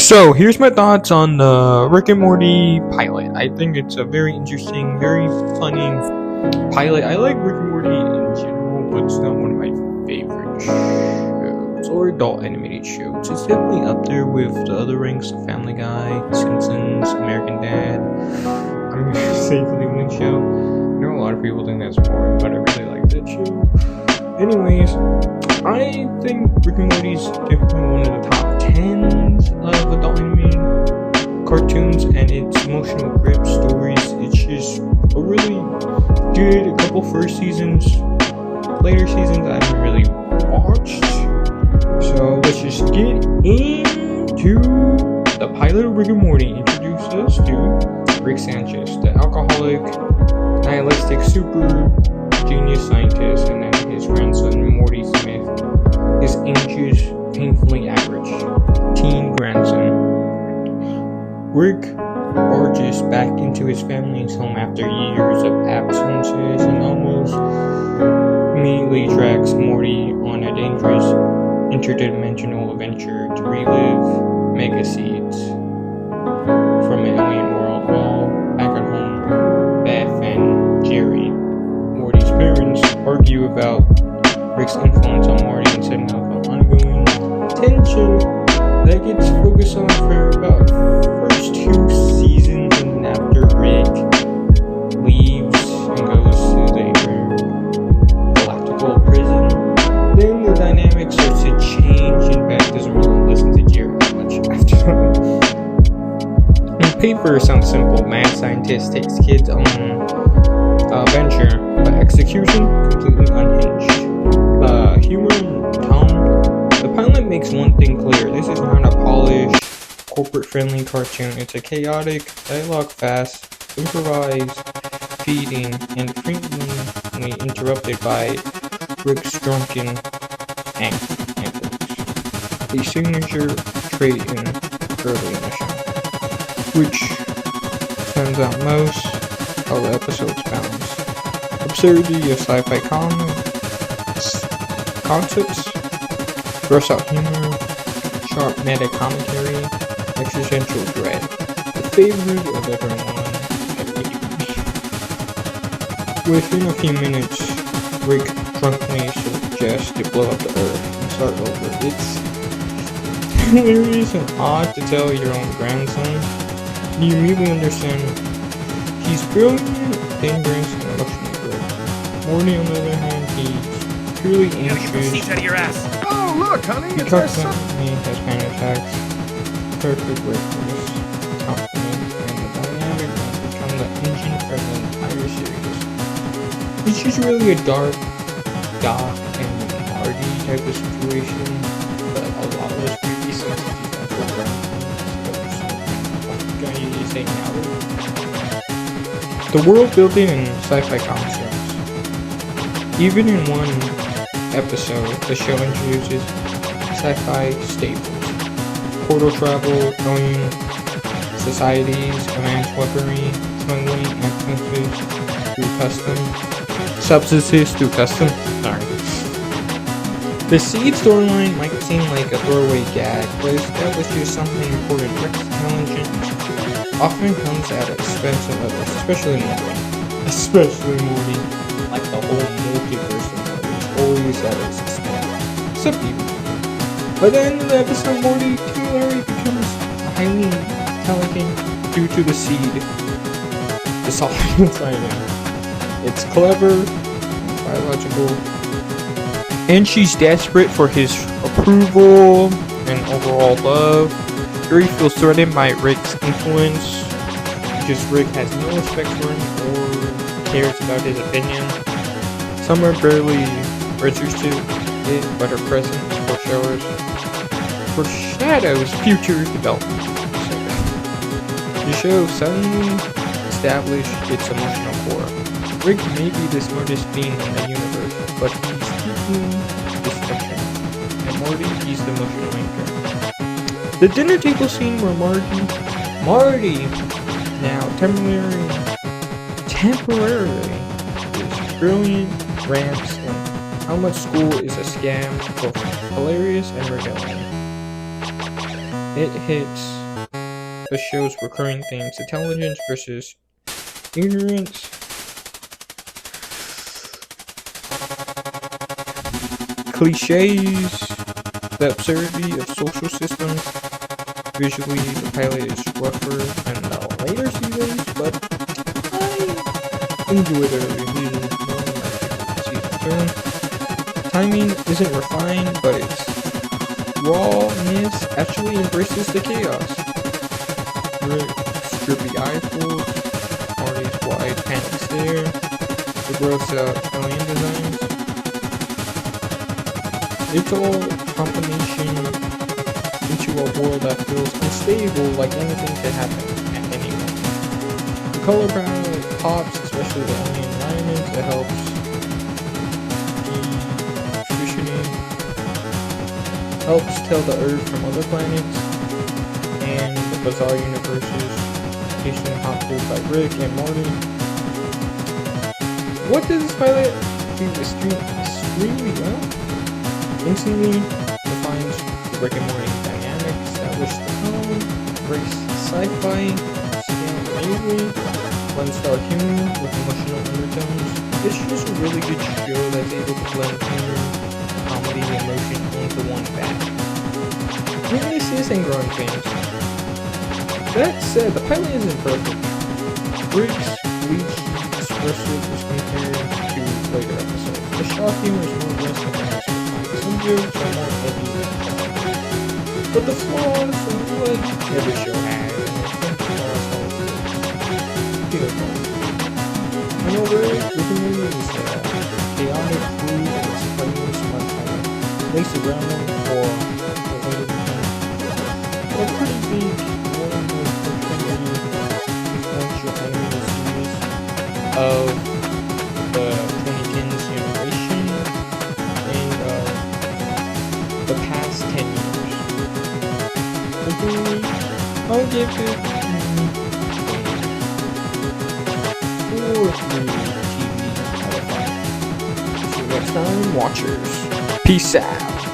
So here's my thoughts on the Rick and Morty pilot. I think it's a very interesting, very funny pilot. I like Rick and Morty in general, but it's not one of my favorite shows or adult animated shows. It's definitely up there with the other ranks of Family Guy, Simpsons, American Dad. I'm gonna say Cleveland Show. I know a lot of people think that's boring, but I really like that show. Anyways, I think Rick and Morty is definitely one of the top 10s of adult animated cartoons, and its emotional grip stories. It's just a really good. A couple first seasons, later seasons I haven't really watched. So let's just get into the pilot of Rick and Morty. Introduce us to Rick Sanchez, the alcoholic, nihilistic, super genius scientist, and then his grandson Morty Smith, his anxious, painfully average teen grandson. Rick barges back into his family's home after years of absences and almost immediately tracks Morty on a dangerous interdimensional adventure to relive mega seeds from an alien world. While back at home, Beth and Jerry, Morty's parents, argue about Rick's influence on Morty and setting up an ongoing tension that gets focused on for about first 2 seasons, and after Rick leaves and goes to the galactical prison, then the dynamic starts to change, and Beth doesn't really listen to Jerry much after that. On paper, it sounds simple. Mad scientist takes kids on venture, but execution completely unhinged. Humor and tone. The pilot makes one thing clear: this is not a polished, corporate-friendly cartoon. It's a chaotic, dialogue-fast, improvised, feeding, and frequently interrupted by Rick's drunken antics, a signature trait in early emission, which turns out most of the episodes balance absurdity of sci-fi concepts, gross-out humor, sharp meta-commentary, existential dread. The favorite of everyone. Within a few minutes, Rick drunkenly suggests to blow up the Earth and start over. It's hilarious and odd to tell your own grandson. You immediately understand he's brilliant, dangerous, and emotionally great. Morty, on the other hand, he's purely anxious. Out of your ass. Oh, look, honey, He it's our son. constantly has panic attacks, perfect wakefulness, confidence, and the dynamic will become the engine for the entire series. It's just really a dark, Doc and Marty type of situation, but a lot less creepy since he's not the world building and sci-fi concepts. Even in one episode, the show introduces sci-fi staples: portal travel, alien societies, advanced weaponry, smuggling, substances through custom. The seed storyline might seem like a throwaway gag, but it establishes something important. Rick's intelligence often comes at expensive levels, especially Morty. Like the whole multiverse of Morty is always at its expense. Except even. By the end of the episode, Morty Larry becomes highly intelligent due to the seed. The solid inside him. It's clever, biological, and she's desperate for his approval and overall love. Yuri feels threatened by Rick's influence because Rick has no respect for him or cares about his opinion. Summer barely registers it, but her presence foreshadows future development. The show suddenly established its emotional core. Rick may be the smartest being in the universe, but he's deeply dysfunctional. And Morty, he's the emotional anchor. The dinner table scene where Marty, now temporarily, is brilliant, rants, and how much school is a scam, both hilarious and rebellion. It hits the show's recurring themes: intelligence versus ignorance, cliches, the absurdity of social systems. Visually, the pilot is rougher than the later seasons, but I enjoy the reviews more like season 2. Timing isn't refined, but its rawness actually embraces the chaos. Rick's drippy eyeballs, Marty's wide panic stare, the gross out alien designs. It's all combination into a world that feels unstable, like anything could happen at any moment. The color palette pops, especially the alien environment. It helps de-traditioning, helps tell the Earth from other planets, and the bizarre universes. Occasionally hot takes by Rick and Morty. What does this pilot do extremely well? Instantly defines the Rick and Morty dynamic, established the tone, breaks sci-fi, scale amazingly, blends dark humor with emotional undertones. It's just a really good show that's able to blend humor, comedy, and emotion into one batch. Weaknesses and growing pains. That said, the pilot isn't perfect. Rick's bleak expressive is compared to later episodes. The shock humor is more aggressive than some jokes are more heavy than fun. But the flaws are what every show has, and I think the flaws help beautiful. I know Rick and Morty is chaotic, crude, and it's playing smart pilot. Lays around them for the later behind. A pretty big one of the influential animated series of the 2010s generation and the past 10 years. I'll give it 4 TV out of 5. See you next time, watchers. Peace out.